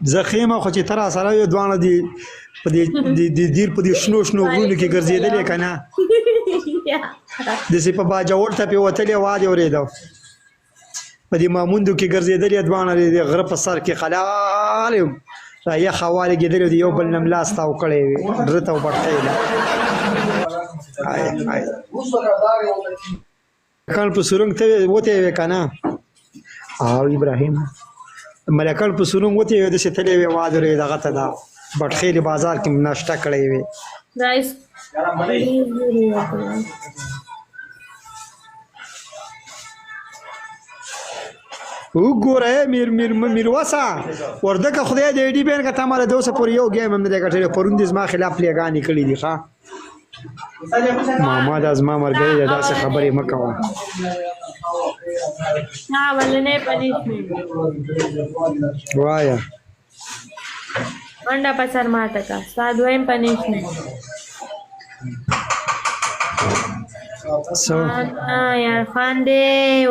زخیمه خو چې تر سره یو دوانه دی په دې دیر په دې شنو غرونو کې ګرځېدلې که نه داسې په باجوړ ته پې وتلې واد یې اورېده په دې ماموندو کې ګرځېدلې دوانه د غره په سر کې خلال را یخ هوا لګېدلې د یو بل نه لاس تاو کړی وي زړه ته وبټۍ ده ملکان په سرنګ ته وتی وې که نه او ابراهیم ملکان په سرنګ وتی وې داسې تللی وې واد ورې دغه ته ده بټخیلې بازار کې ناشته کړی وې وګوره میروسه وردګه خدای دې ډي بین که ته ماله د اوسه پورې یو ګیم هم نه دی ګټلی پرون دې زما خلاف پلیګانې کړي دي ښه ماما دا زما ملګرې ده داسې خبرې مه کوه وایه منډه په سر ماته کا ستا دویم پنشمنټ څه یار خان دی